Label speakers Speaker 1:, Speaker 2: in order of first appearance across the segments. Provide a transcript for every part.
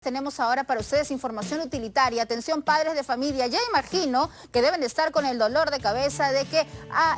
Speaker 1: Tenemos ahora para ustedes información utilitaria. Atención, padres de familia, ya imagino que deben de estar con el dolor de cabeza de que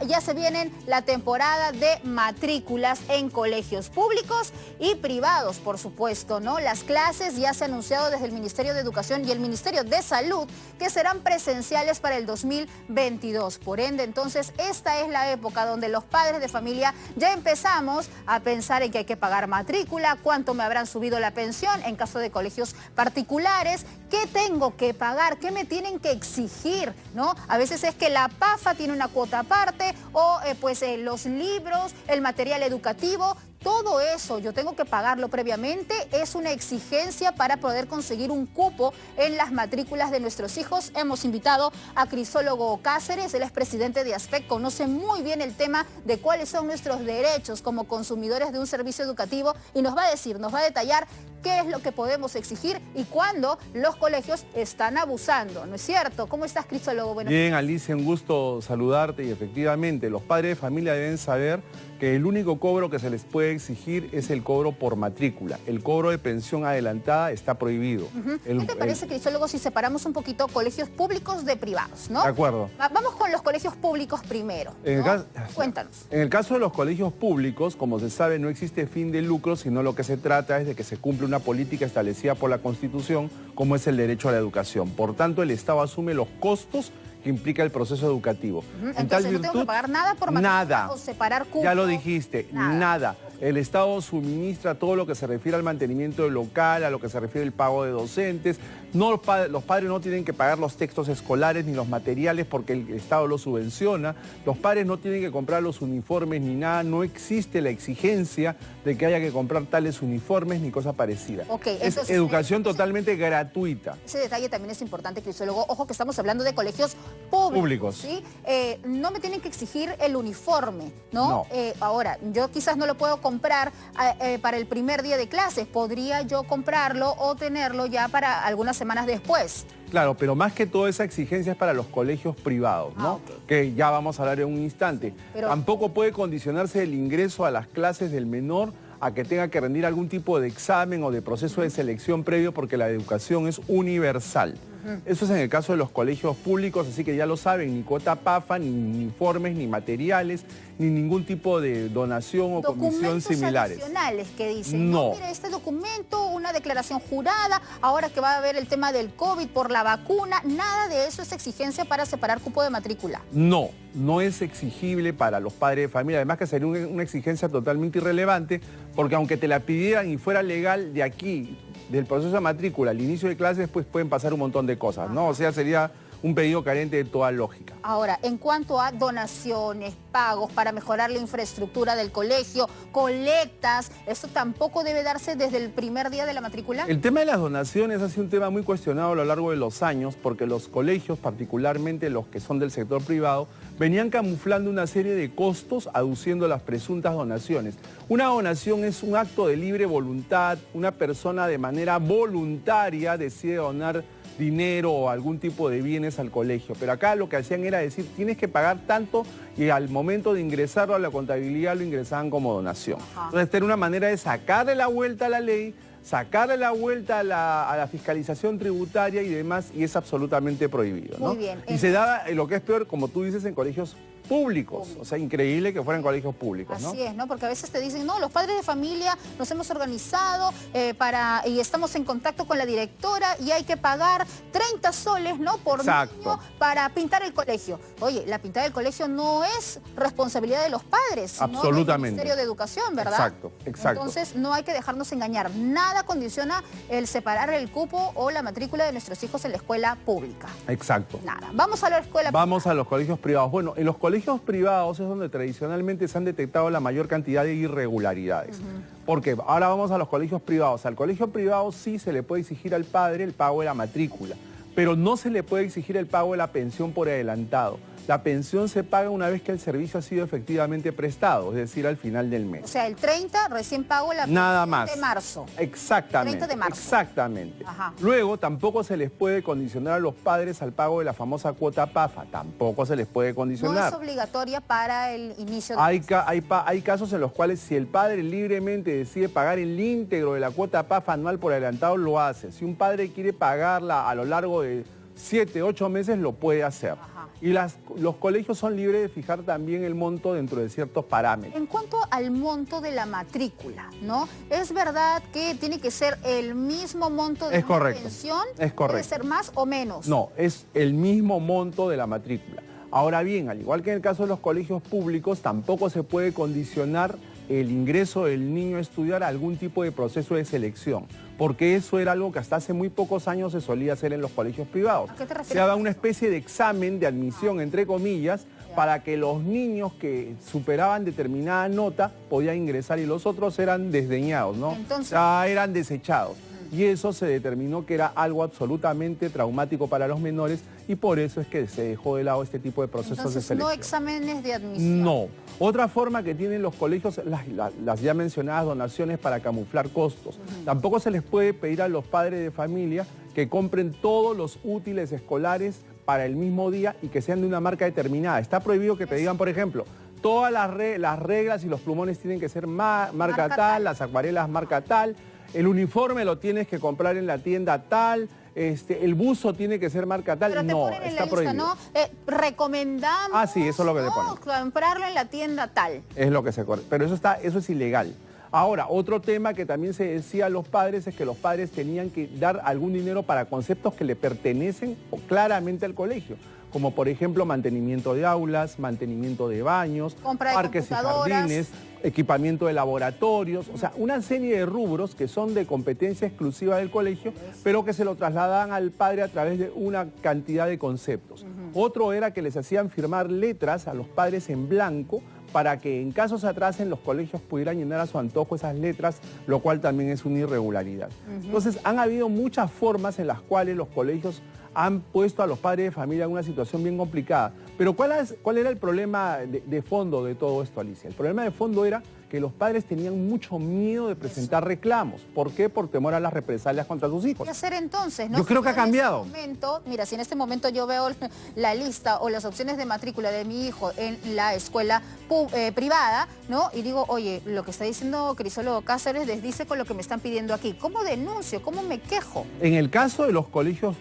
Speaker 1: ya se vienen la temporada de matrículas en colegios públicos y privados, por supuesto, ¿no? Las clases ya se ha anunciado desde el Ministerio de Educación y el Ministerio de Salud que serán presenciales para el 2022. Por ende, entonces, esta es la época donde los padres de familia ya empezamos a pensar en que hay que pagar matrícula, cuánto me habrán subido la pensión en caso de colegios particulares, qué tengo que pagar, qué me tienen que exigir, ¿no? A veces es que la PAFA tiene una cuota aparte o los libros, el material educativo. Todo eso yo tengo que pagarlo previamente, es una exigencia para poder conseguir un cupo en las matrículas de nuestros hijos. Hemos invitado a Crisólogo Cáceres, él es presidente de ASPEC, conoce muy bien el tema de cuáles son nuestros derechos como consumidores de un servicio educativo y nos va a decir, nos va a detallar qué es lo que podemos exigir y cuándo los colegios están abusando, ¿no es cierto? ¿Cómo estás, Crisólogo?
Speaker 2: Bien, Alicia, un gusto saludarte y efectivamente los padres de familia deben saber que el único cobro que se les puede exigir es el cobro por matrícula. El cobro de pensión adelantada está prohibido.
Speaker 1: ¿Qué te parece, Crisólogo, si separamos un poquito colegios públicos de privados, ¿no?
Speaker 2: De acuerdo.
Speaker 1: Vamos con los colegios públicos primero, ¿no? Cuéntanos.
Speaker 2: En el caso de los colegios públicos, como se sabe, no existe fin de lucro, sino lo que se trata es de que se cumpla una política establecida por la Constitución, como es el derecho a la educación. Por tanto, el Estado asume los costos que implica el proceso educativo.
Speaker 1: Entonces, ¿no tengo que pagar nada por matrícula o separar cupos?
Speaker 2: Ya lo dijiste, nada. El Estado suministra todo lo que se refiere al mantenimiento del local, a lo que se refiere al pago de docentes. Los padres no tienen que pagar los textos escolares ni los materiales porque el Estado los subvenciona. Los padres no tienen que comprar los uniformes ni nada. No existe la exigencia de que haya que comprar tales uniformes ni cosa parecida. Es educación totalmente gratuita.
Speaker 1: Ese detalle también es importante, Crisólogo. Ojo que estamos hablando de colegios públicos. ¿Sí? No me tienen que exigir el uniforme, ¿no? Ahora, yo quizás no lo puedo comprar para el primer día de clases. ¿Podría yo comprarlo o tenerlo ya para algunas semanas después?
Speaker 2: Claro, pero más que todo esa exigencia es para los colegios privados, ¿no? Que ya vamos a hablar en un instante. Tampoco puede condicionarse el ingreso a las clases del menor a que tenga que rendir algún tipo de examen o de proceso de selección previo porque la educación es universal. Eso es en el caso de los colegios públicos, así que ya lo saben, ni cuota PAFA, ni uniformes, ni materiales, ni ningún tipo de donación o comisión similares.
Speaker 1: Adicionales que dicen, no, mire, este documento, una declaración jurada, ahora que va a haber el tema del COVID por la vacuna, nada de eso es exigencia para separar cupo de matrícula.
Speaker 2: No, no es exigible para los padres de familia, además que sería una exigencia totalmente irrelevante, porque aunque te la pidieran y fuera legal de aquí, del proceso de matrícula al inicio de clases, pues pueden pasar un montón de cosas, ¿no? O sea, sería un pedido carente de toda lógica.
Speaker 1: Ahora, en cuanto a donaciones, pagos para mejorar la infraestructura del colegio, colectas, ¿eso tampoco debe darse desde el primer día de la matrícula?
Speaker 2: El tema de las donaciones ha sido un tema muy cuestionado a lo largo de los años, porque los colegios, particularmente los que son del sector privado, venían camuflando una serie de costos aduciendo las presuntas donaciones. Una donación es un acto de libre voluntad, una persona de manera voluntaria decide donar dinero o algún tipo de bienes al colegio. Pero acá lo que hacían era decir, tienes que pagar tanto y al momento de ingresarlo a la contabilidad lo ingresaban como donación. Entonces, esta era una manera de sacarle la vuelta a la ley, sacarle la vuelta a la fiscalización tributaria y demás, y es absolutamente prohibido, ¿no?
Speaker 1: Muy bien.
Speaker 2: Y se da, lo que es peor, como tú dices, en colegios públicos. O sea, increíble que fueran colegios públicos, ¿no?
Speaker 1: Así es, ¿no? Porque a veces te dicen, no, los padres de familia nos hemos organizado y estamos en contacto con la directora y hay que pagar 30 soles, ¿no? Por niño para pintar el colegio. Oye, la pintada del colegio no es responsabilidad de los padres, sino del Ministerio de Educación, ¿verdad?
Speaker 2: Exacto.
Speaker 1: Entonces, no hay que dejarnos engañar. Nada condiciona el separar el cupo o la matrícula de nuestros hijos en la escuela pública.
Speaker 2: Exacto.
Speaker 1: Nada. Vamos a la escuela privada.
Speaker 2: Vamos a los colegios privados. Bueno, en los colegios privados es donde tradicionalmente se han detectado la mayor cantidad de irregularidades. Porque ahora vamos a los colegios privados. Al colegio privado sí se le puede exigir al padre el pago de la matrícula, pero no se le puede exigir el pago de la pensión por adelantado. La pensión se paga una vez que el servicio ha sido efectivamente prestado, es decir, al final del mes.
Speaker 1: O sea, el 30 recién pago la pensión
Speaker 2: Nada más.
Speaker 1: de marzo.
Speaker 2: Exactamente.
Speaker 1: 30 de marzo.
Speaker 2: Exactamente.
Speaker 1: Ajá.
Speaker 2: Luego, tampoco se les puede condicionar a los padres al pago de la famosa cuota PAFA. Tampoco se les puede condicionar.
Speaker 1: No es obligatoria para el inicio de
Speaker 2: Hay casos en los cuales si el padre libremente decide pagar el íntegro de la cuota PAFA anual por adelantado, lo hace. Si un padre quiere pagarla a lo largo de 7, 8 meses, lo puede hacer.
Speaker 1: Ajá.
Speaker 2: Y los colegios son libres de fijar también el monto dentro de ciertos parámetros.
Speaker 1: En cuanto al monto de la matrícula, ¿no? ¿Es verdad que tiene que ser el mismo monto de una pensión?
Speaker 2: Es correcto.
Speaker 1: ¿Puede ser más o menos?
Speaker 2: No, es el mismo monto de la matrícula. Ahora bien, al igual que en el caso de los colegios públicos, tampoco se puede condicionar el ingreso del niño a estudiar a algún tipo de proceso de selección, porque eso era algo que hasta hace muy pocos años se solía hacer en los colegios privados.
Speaker 1: ¿A qué te refieres?
Speaker 2: Se daba una especie de examen de admisión, entre comillas, para que los niños que superaban determinada nota podían ingresar y los otros eran desdeñados, ¿no?
Speaker 1: Entonces,
Speaker 2: o sea, eran desechados. Y eso se determinó que era algo absolutamente traumático para los menores y por eso es que se dejó de lado este tipo de procesos de selección.
Speaker 1: No exámenes de admisión.
Speaker 2: No. Otra forma que tienen los colegios, las ya mencionadas donaciones para camuflar costos. Tampoco se les puede pedir a los padres de familia que compren todos los útiles escolares para el mismo día y que sean de una marca determinada. Está prohibido que te digan, por ejemplo, todas las reglas y los plumones tienen que ser marca tal, las acuarelas marca tal, el uniforme lo tienes que comprar en la tienda tal, el buzo tiene que ser marca tal.
Speaker 1: Pero te
Speaker 2: no,
Speaker 1: ponen en
Speaker 2: está
Speaker 1: la
Speaker 2: prohibido.
Speaker 1: lista, ¿no? Recomendamos,
Speaker 2: Ah, sí, eso es lo que te ponen.
Speaker 1: comprarlo en la tienda tal.
Speaker 2: Es lo que se corre. Pero eso es ilegal. Ahora, otro tema que también se decía a los padres es que los padres tenían que dar algún dinero para conceptos que le pertenecen claramente al colegio, como por ejemplo mantenimiento de aulas, mantenimiento de baños, parques y jardines, equipamiento de laboratorios, o sea, una serie de rubros que son de competencia exclusiva del colegio, pero que se lo trasladan al padre a través de una cantidad de conceptos. Otro era que les hacían firmar letras a los padres en blanco para que en caso se atrasen los colegios pudieran llenar a su antojo esas letras, lo cual también es una irregularidad. Entonces, han habido muchas formas en las cuales los colegios han puesto a los padres de familia en una situación bien complicada. Pero ¿cuál era el problema de fondo de todo esto, Alicia? El problema de fondo era que los padres tenían mucho miedo de presentar reclamos. ¿Por qué? Por temor a las represalias contra sus hijos.
Speaker 1: ¿Qué hacer entonces? ¿No?
Speaker 2: Yo creo que ha cambiado.
Speaker 1: Mira, si en este momento yo veo la lista o las opciones de matrícula de mi hijo en la escuela privada, ¿no? Y digo, oye, lo que está diciendo Crisólogo Cáceres desdice con lo que me están pidiendo aquí. ¿Cómo denuncio? ¿Cómo me quejo?
Speaker 2: En el caso de los colegios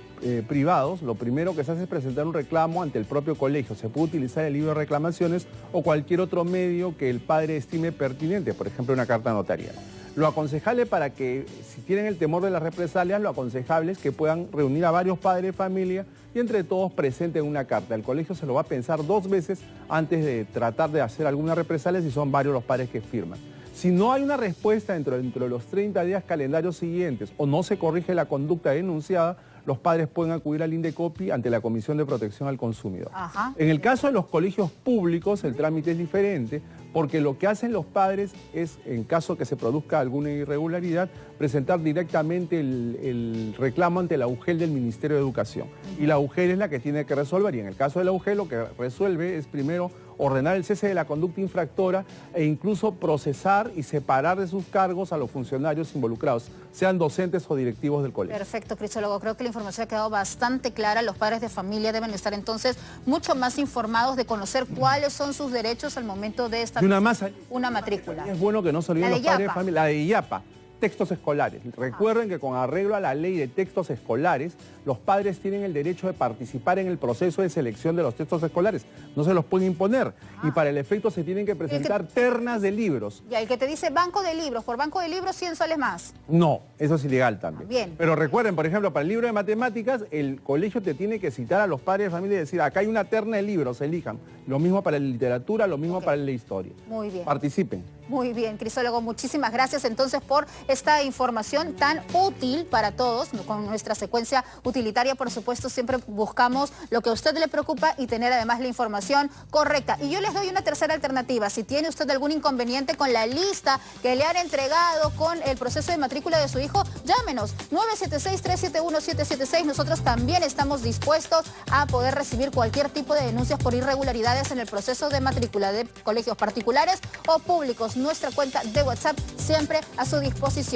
Speaker 2: privados, lo primero que se hace es presentar un reclamo ante el propio colegio. Se puede utilizar el libro de reclamaciones o cualquier otro medio que el padre estime pertinente, por ejemplo, una carta notarial. Lo aconsejable para que, si tienen el temor de las represalias, lo aconsejable es que puedan reunir a varios padres de familia y entre todos presenten una carta. El colegio se lo va a pensar 2 veces antes de tratar de hacer alguna represalia si son varios los padres que firman. Si no hay una respuesta dentro de los 30 días calendarios siguientes o no se corrige la conducta denunciada, los padres pueden acudir al INDECOPI ante la Comisión de Protección al Consumidor. En el caso de los colegios públicos, el trámite es diferente, porque lo que hacen los padres es, en caso que se produzca alguna irregularidad, presentar directamente el reclamo ante la UGEL del Ministerio de Educación. Y la UGEL es la que tiene que resolver, y en el caso de la UGEL lo que resuelve es primero ordenar el cese de la conducta infractora e incluso procesar y separar de sus cargos a los funcionarios involucrados, sean docentes o directivos del colegio.
Speaker 1: Perfecto, Crisólogo. Creo que la información ha quedado bastante clara. Los padres de familia deben estar entonces mucho más informados de conocer cuáles son sus derechos al momento de establecer una matrícula.
Speaker 2: Es bueno que no se olviden los padres de familia. La de IAPA. Textos escolares. Recuerden que con arreglo a la ley de textos escolares, los padres tienen el derecho de participar en el proceso de selección de los textos escolares. No se los pueden imponer. Y para el efecto se tienen que presentar ternas de libros.
Speaker 1: Y el que te dice banco de libros, por banco de libros 100 soles más.
Speaker 2: No, eso es ilegal también.
Speaker 1: Bien.
Speaker 2: Pero recuerden, por ejemplo, para el libro de matemáticas, el colegio te tiene que citar a los padres de familia y decir, acá hay una terna de libros, elijan. Lo mismo para la literatura, lo mismo para la historia.
Speaker 1: Muy bien.
Speaker 2: Participen.
Speaker 1: Muy bien, Crisólogo, muchísimas gracias entonces por esta información tan útil para todos. Con nuestra secuencia utilitaria, por supuesto, siempre buscamos lo que a usted le preocupa y tener además la información información correcta. Y yo les doy una tercera alternativa. Si tiene usted algún inconveniente con la lista que le han entregado con el proceso de matrícula de su hijo, llámenos 976-371-776. Nosotros también estamos dispuestos a poder recibir cualquier tipo de denuncias por irregularidades en el proceso de matrícula de colegios particulares o públicos. Nuestra cuenta de WhatsApp siempre a su disposición.